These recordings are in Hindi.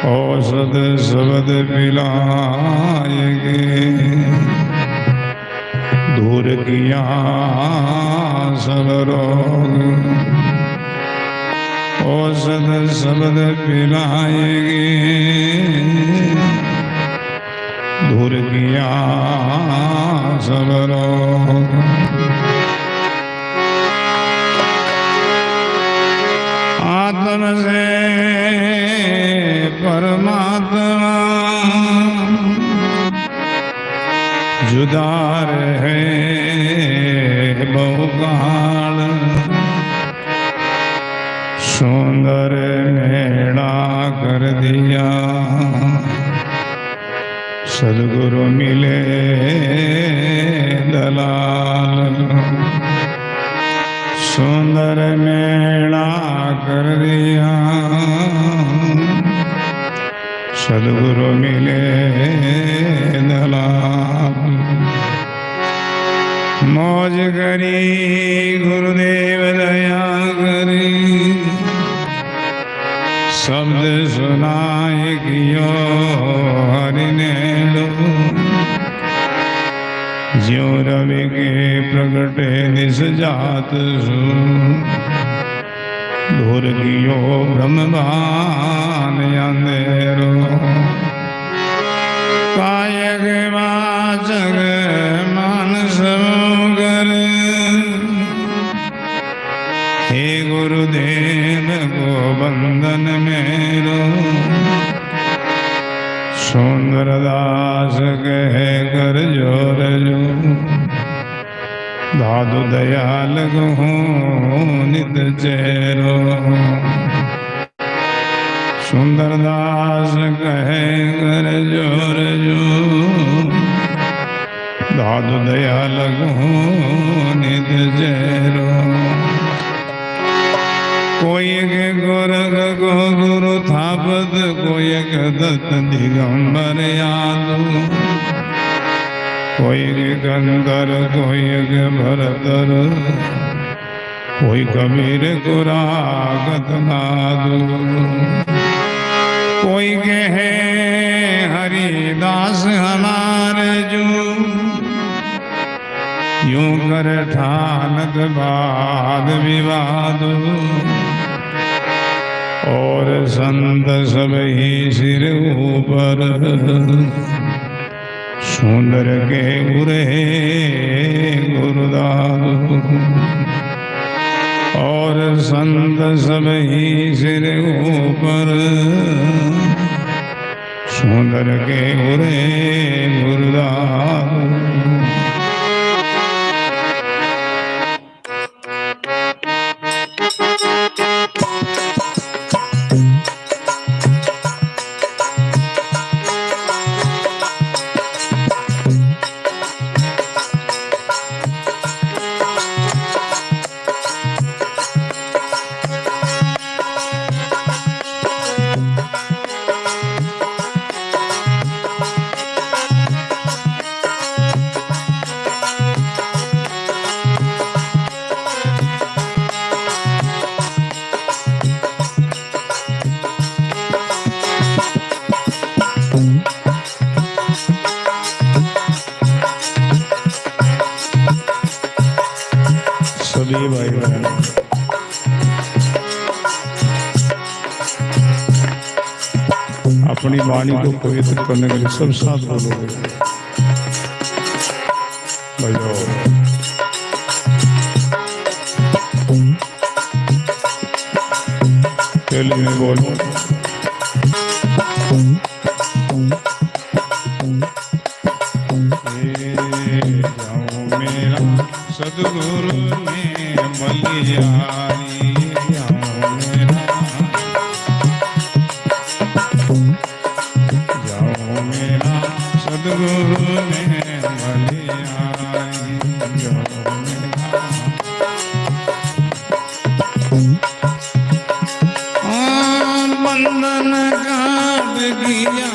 औषध शब्द पिलाएंगे, दूर किया सब रोग। औषध शब्द पिलाएंगे, दूर किया सब रोग। आत्म से परमात्मा जुदा है बहुकाल। सुंदर मेला कर दिया, सदगुरु मिले दलाल। सुंदर मेला कर दिया, सदगुरु मिले दलाल। मौज करी गुरुदेव दया करी, शब्द सुनाए कियो हरि नेड़ो। ज्यों रवि के प्रगटे निस जात सु, दूर कियो ब्रह्मभान अंधेरो। कायक वाचक मानस कर, हे गुरुदेव को बंधन मेरो। सुंदरदास कहे कर जोर जो, दादु दयाल गहूँ नित चेरो। सुंदरदास कहे कर जोर जो, दादु दयाल गहूँ नित चेरो। कोई के गोरख को गुरु थापत, कोई के दत्त दिगंबर यादव। कोई के कंकर, कोई के भरतर, कोई कबीर को रागत नादु। कोई के है हरिदास हमारे जो, यूं कर ठानक बाद विवाद। और संत सब ही सिर ऊपर, सुंदर के गुरे गुरुदास। और संत सब ही सिर ऊपर, सुंदर के गुरे गुरुदास। सभी भाई बहन अपनी वाणी को पवित्र करने के लिए सब साथ बोलोगे। बजाओ। पहले में बोलो। सदगुरु ने मलियारी, जाओ मेरा सदगुरु ने मलियारी, जाओ मेरा। बंधन काट दिया,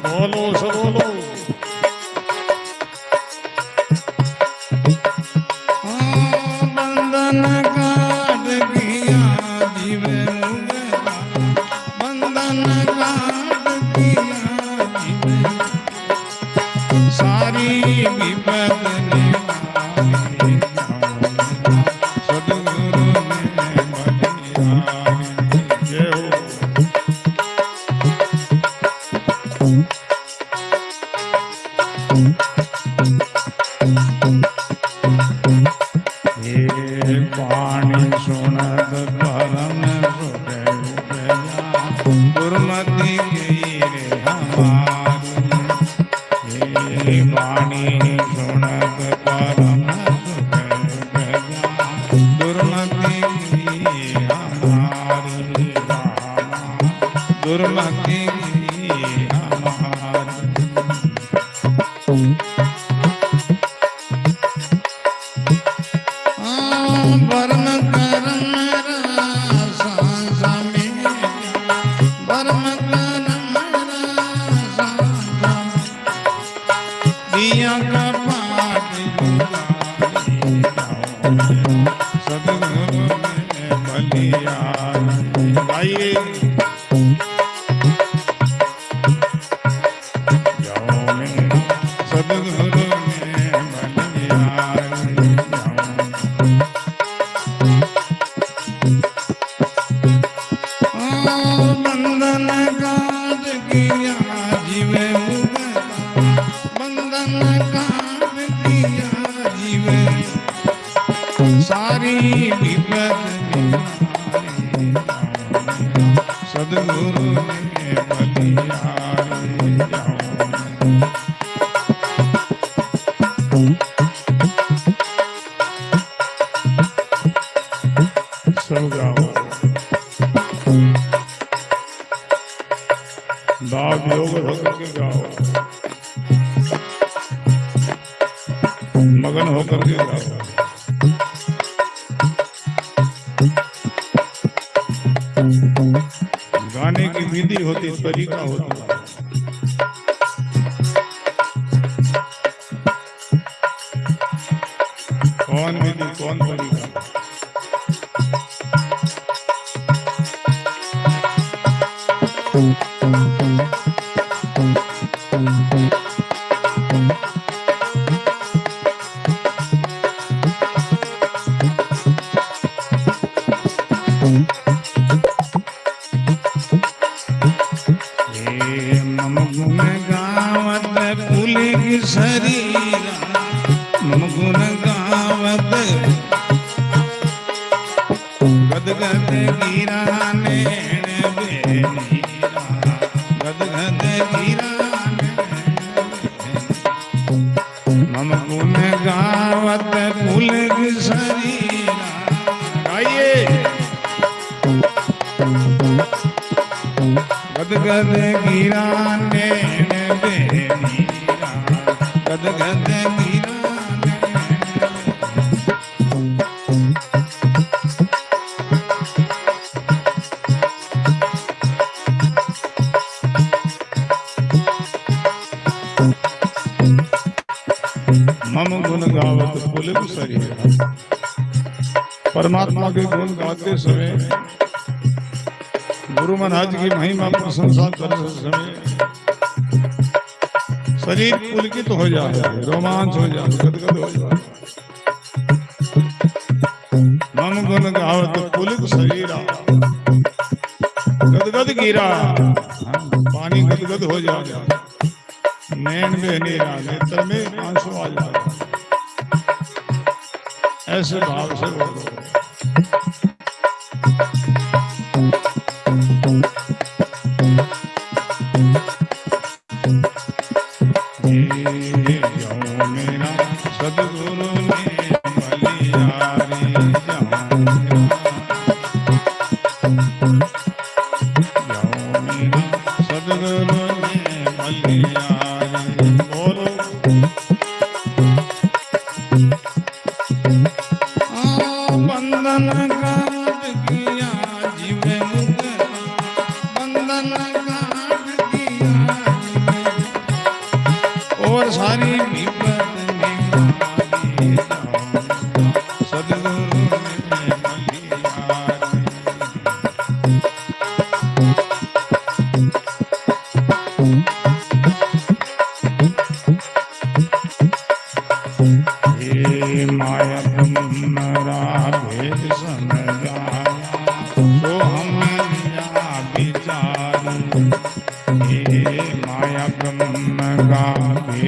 बोलो सब बोलो। बंधन काट दिया जीवे मुगला, बंधन काट दिया जीवे, सारी विपद निवारी, सद्गुरु ने बलिहारी। जय हो। वाणी सुनत परम हृदय उपजा, दुर्मति गई रे हमारी। वाणी सुनत परम हृदय उपजा, दुर्मति गई हमारी। दुर्मति गई हमारी। परम करम रसा समेत, परम करम रसा दिया कपाट सद्गुरु ने बलिहारी। आइए जाओ मेरे सद्गुरु ने बलिहारी। बंधन काट किया जीवे मुगला, बंधन काट किया जीवे, सारी विपद निवारी, सद्गुरु ने बलिहारी। सब गाओ। भाव योग होकर के गाओ, मगन होकर के गाओ। गाने की विधि होती, तरीका होता। कौन विधि कौन तरीका? मम गुण गावत पुलिग शरीरा, मम गुण गावत गदगद गिरा नैन बेनीरा, गदगद गिरा मम गुण गावत पुलिग शरीरा। गाइए। गदगद गिरा नैन बेनीरा, गदगद गिरा मम गुण गावत पुलिग शरीरा। परमात्मा के गुण गाते समय, गुरु महाराज की महिमा प्रशंसा करते समय शरीर पुलकित हो जाए, रोमांच हो जाए, गदगद हो जाए। मम गुण गावत पुलिग शरीरा, गदगद गिरा, पानी गदगद हो जाए, नैन में नीरा, नेत्र में आंसू आ जाए। ऐसे भाव से बोलो। मेरा सद्गुरु ने बलिहारी, सद्गुरु ने बलिहारी। बोलो। बंधन काट किया जीवे मुगला, बंधन काट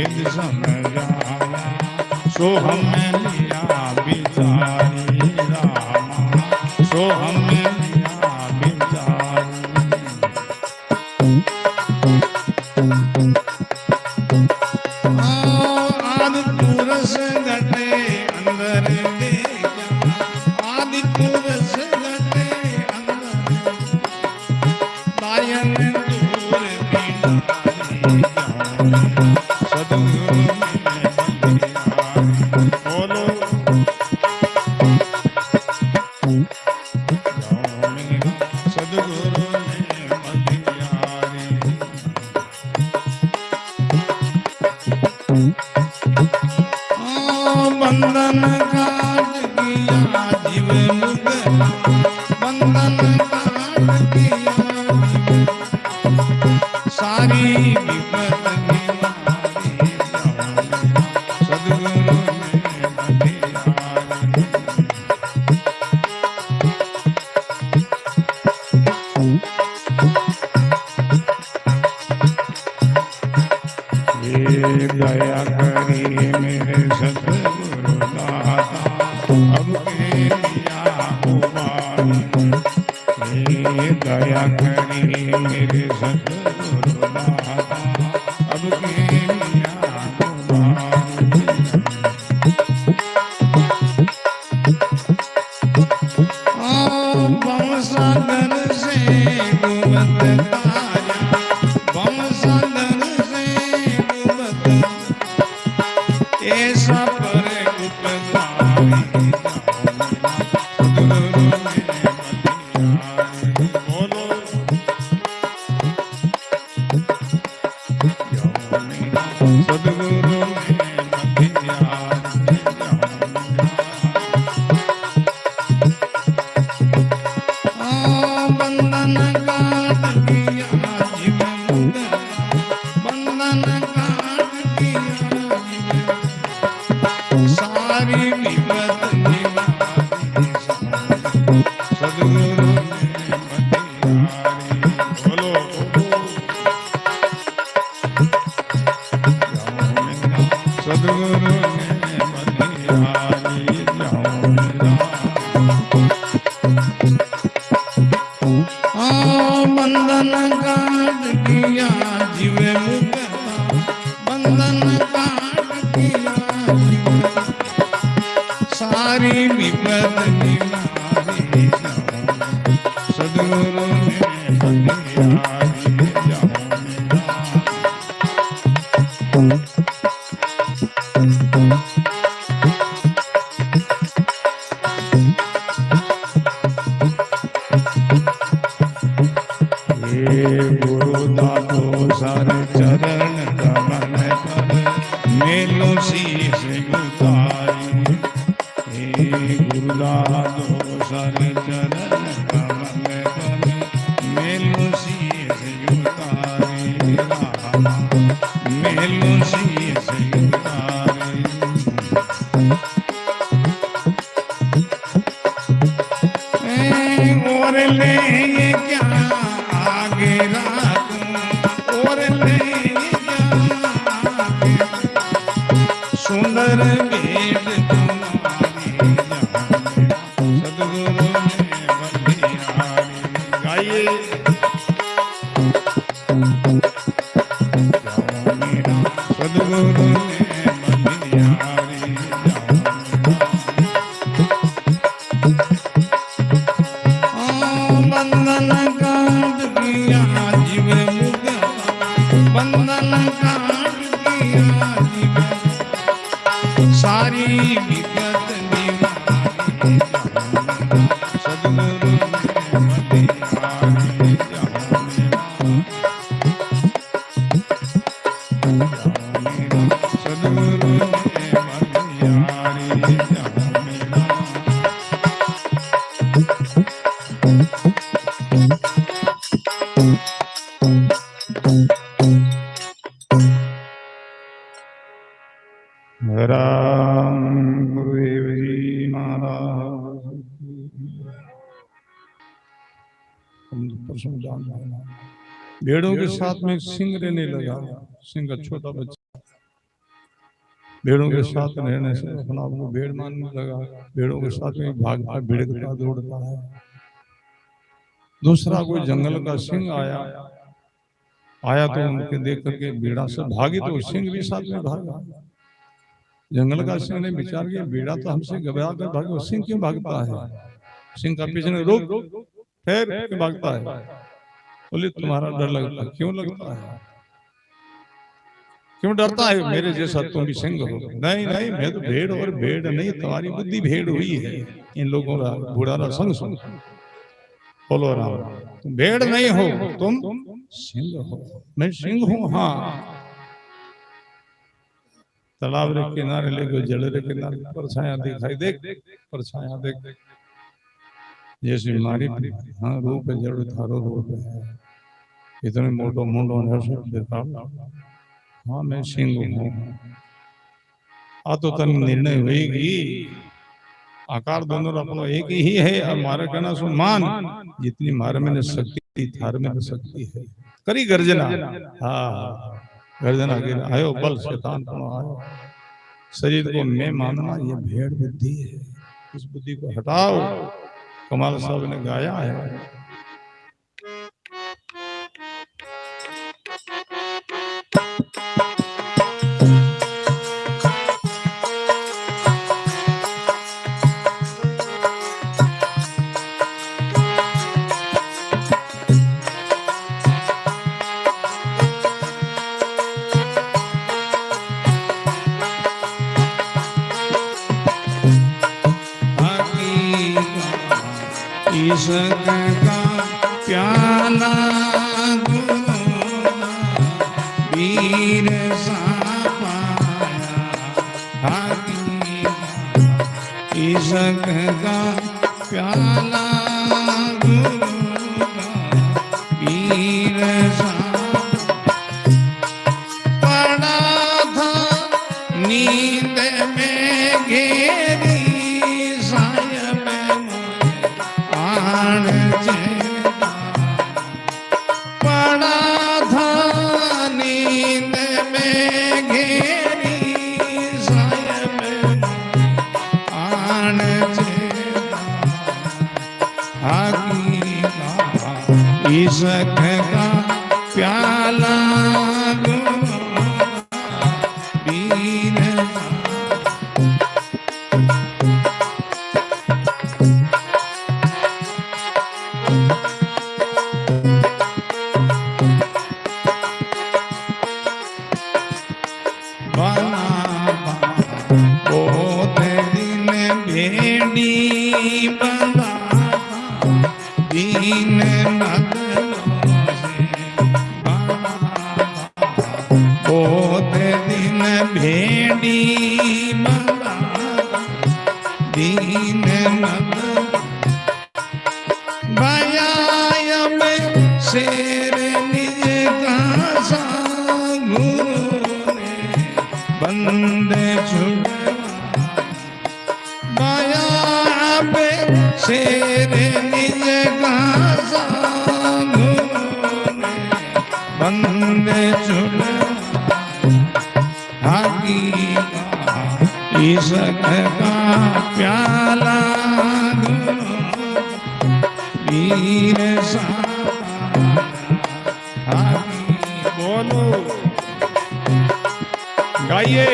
भेद समझाया सो हमें लिया बिचारी रामा सो हमें लिया बिचारी आदि पुरुष घटे अंदर देखा आदि पुरुष घटे अंदर दायन दूर बिनारी सदगुरु बोलो सदगुरु बंधन काट किया जीव मुक्त बंधन काट किया जीव सारी विपत निवारी सदगुरु ये दया करी मेरे सतगुरु दाता अब के लिया उबारी ये दया करी मेरे सतगुरु दाता अब के लिया उबारी बंसागर से गुमत तारा बंसागर ऐसा पर उपकारी बोलो सदगुरु बंधन काट किया जीव बंधन काट किया सारी विपत निवारी सदगुरु बोलो सदगुरु बंधन काट किया जीव मुक्त बंधन काट किया जीव सारी विपत निवारी सदगुरु गुरु दातो सर चरण कमल पर मेलो शीश उतारी गुरु दातो सर चरण कमल पर मेलो शीश उतारी मेलो शीश उतारी और ले क्या आगे रात और ले सुंदर भेद तुम्हारी सदगुरु गाइए सदगुरु बंधन काट किया जीव मुक्त बंधन काट किया जीव सारी विपत निवारी सदगुरु सदगुरु राम गुरुदेव जी महाराज भेड़ों के साथ में सिंह रहने लगा। सिंह का छोटा बच्चा भेड़ों के साथ रहने से अपना आपको भेड़ मानने लगा, भेड़ों के साथ में भागता भिड़कता दौड़ता है। दूसरा कोई जंगल का सिंह आया तो उनके देख करके भेड़ा से भागी तो सिंह भी साथ में भागा। जंगल का सिंह ने विचार किया भेड़ा तो हमसे घबरा कर भागे, सिंह क्यों भागता है? सिंह का पीछे ने रोक, फिर क्यों भागता है? बोले तुम्हारा डर लगता है। क्यों लगता है? क्यों डरता है? मेरे जैसा तुम भी सिंह हो। नहीं नहीं, मैं तो भेड़, और भेड़ नहीं, तुम्हारी बुद्धि भेड़ हुई है। इन लोगों का बुढ़ाना संग सुन। बोलो राम, तुम भेड़ नहीं हो, तुम सिंह हो। मैं सिंह हूं, हाँ। तालाब के किनारे लेके जड़ के किनारे परछाया दिखाई देख, परछाया देख, जैसे मारी हाँ रूप है, जड़ थारो रूप है, इतने मोटो मुंडो हाँ मैं सिंह हूँ। आ तो तन निर्णय होगी, आकार दोनों अपनो एक ही है। और मारे कहना सुन मान, जितनी मारे में शक्ति थार में शक्ति है। करी गर्जना, हाँ गर्जना के आयो बल शैतान को आयो। शरीर को मैं मानना ये भेड़ बुद्धि है, इस बुद्धि को हटाओ। कमाल साहब ने गाया है। इश्क का प्याला वीर सा पाया, इश्क का प्याला वीर सा पड़ा था नींद में घेरी पड़ा था नींद में घेरी सायब आन इश्क का प्याला शेर निज का सांगू बंदे छुड़वाया पे शेर निज का सांगू बंदे छुड़वाया इश्क का प्याला वीर सा बोलो गाइए।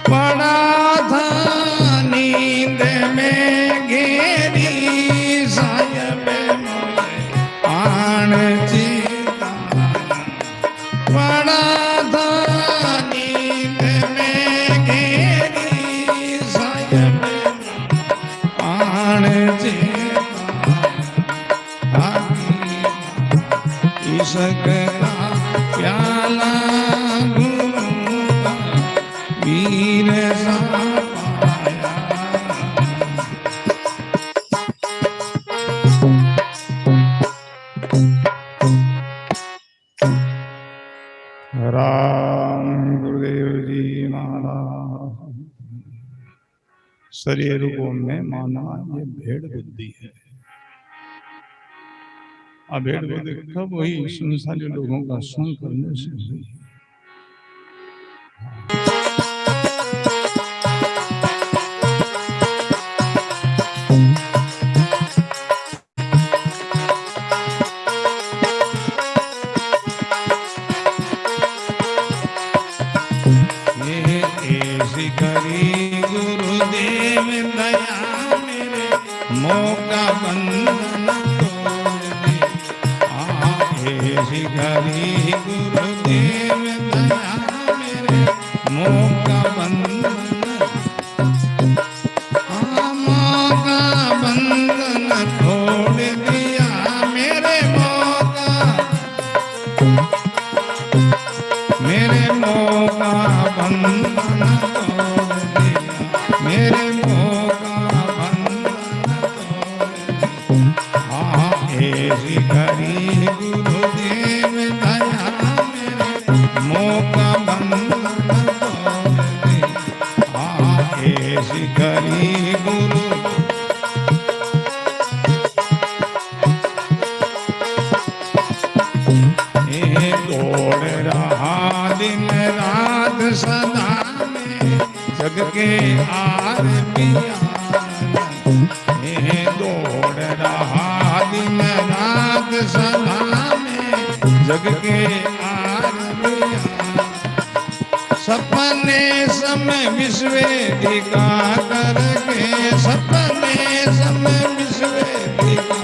पड़ा था नींद में घेरी सायब आन चेता, पड़ा था नींद में घेरी सायब आन चेता इश्क का प्याला वीर सा पाया। राम गुरुदेव जी महाराज। शरीर को मैं माना ये भेड़ बुद्धि है। अब भेड़ बोले कब वही संसारी लोगों का सुन करने से हुई। करी गुरुदेव दया मेरे मौका बंधन तोड़ दे। ऐसी करी गुरुदेव दया मेरे मौका बंधन, मौका बंधन तोड़ दिया मेरे मौका बंधन तोड़ दिया मेरे मौका बंधन तोड़ दिया। ऐसी करी गुरुदेव दया मेरे मौका बंधन तोड़ दिया। ऐसी करी गुरु दौड़ रहा दिन रात सदा में जग के आर पिया, दौड़ रहा दिन रात सदा में जग के आर पिया। सपने समय विश्वेदिका करके, सपने समय विश्वेदिका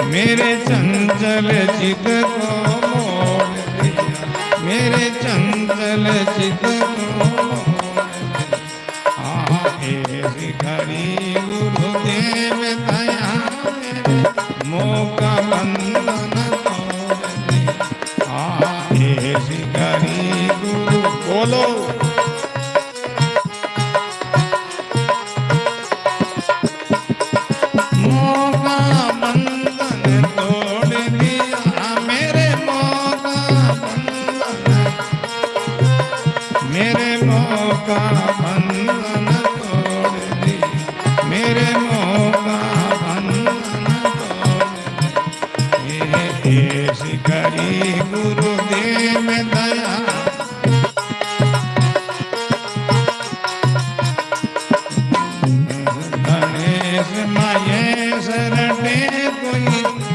मेरे चंचल चित को मोड़ दिया, मेरे चंचल चित को मोड़ दिया। ऐसी करी गुरुदेव दया मेरे मौका बंधन तोड़ दिया। ऐसी करी गुरु बोलो मौका बंधन तोड़ दिया मेरे मौका बंधन, मेरे मौका बंधन तोड़ दिया मेरे मौका बंधन तोड़ दिया। ऐसी करी गुरुदेव दया गणेश महेश रटे कोई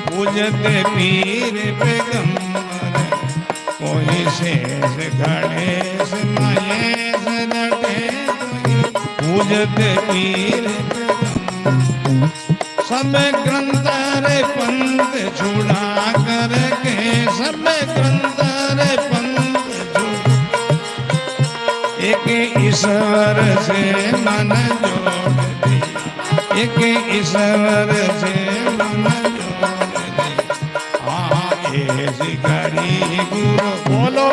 पूजते पीर पैगंबर, कोई शेष गणेश महेश रटे कोई पूजते पीर पैगंबर। सब ग्रंथ रे पंथ छुड़ा करके, सब ग्रंथ रे पंथ छुड़ा एक ईश्वर से मन जोड़ दिया, एक ईश्वर से मन जोड़ दिया। ऐसी करी गुरु बोलो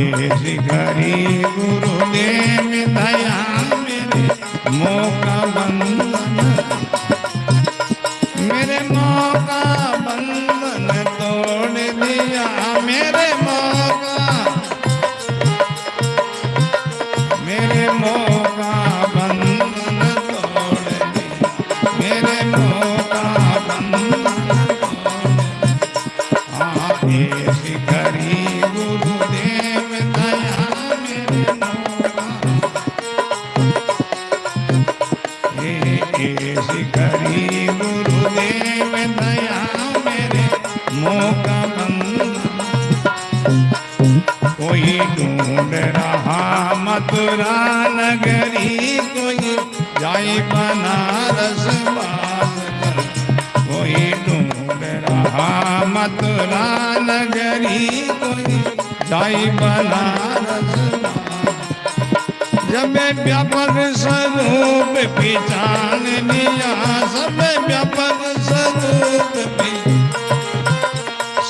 ऐसी करी गुरुदेव दया मेरे मौका बंधन, मेरे मौका बंधन तोड़ दिया मेरे मौका बंधन तोड़ दिया मेरे मौका बंधन तोड़ दिया। ऐसी करी गुरुदेव दया मेरे मौका, ऐसी करी गुरुदेव दया मेरे मौका बंधन। कोई ढूंढ रहा मथुरा नगरी, कोई जाए बनारस बास कर, कोई ढूंढ रहा मथुरा नगरी, कोई जाए बनारस बास। जब व्यापक स्वरूप पहचान लिया, सब व्यापक स्वरूप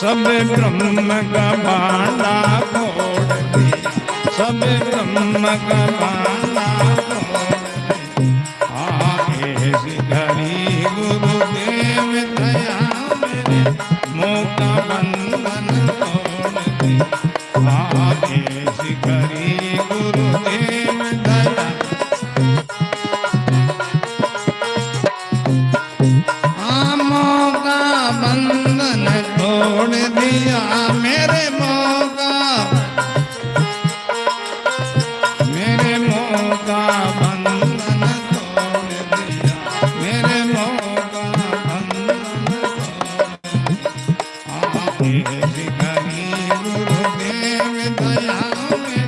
सब ब्रह्म का भांडा फोड़ दिया, सब ब्रह्म का भांडा फोड़ दिया। ऐसी करी गुरुदेव दया मेरे मौका बंधन तोड़ दिया। ऐसी करी गुरुदेव दया मोह का बंधन तोड़ दिया, मेरे मोह का बंधन गुरुदेव दया मेरे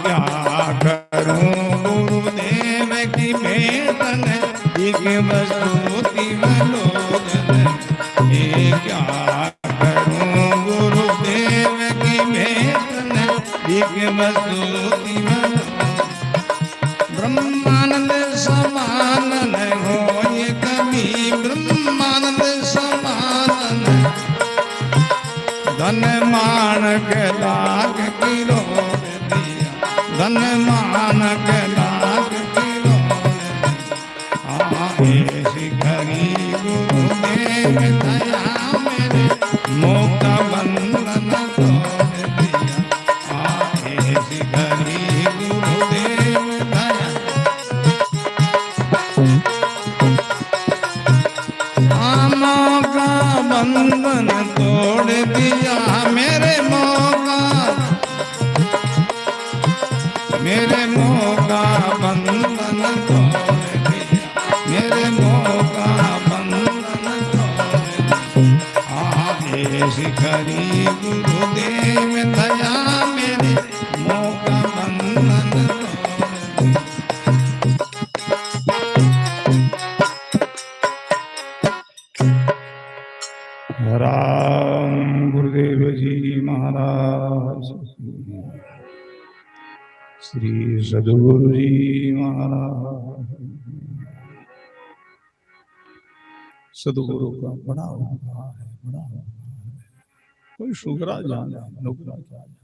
क्या करूं गुरुदेव की बेतन एक वस्तुति मनोदन, ये क्या करूं गुरुदेव की बेतन एक वस्तुति मनोदन। ब्रह्मानंद समान न हो ये कभी, ब्रह्मानंद समान धन मान के लाग किलो दिया, धन मान के लाग किलो शिखरी गुरुदेव दया मेरे मोक्ष बंधन तोड़ दिया, शिखरी गुरुदेव दया मोह का बंधन तोड़ दिया, मेरे मोह का बंधन तोड़ दिया, मेरे मोह का बंधन तोड़ दिया, शिखरी गुरुदेव दया मेरे मोह का बंधन तोड़ दिया। राम गुरुदेव जी महाराज, श्री सद्गुरु जी महाराज। सद्गुरु का बड़ा उपकार है, बड़ा उपकार है। कोई शुक्रा जाने नुकरा क्या जाने।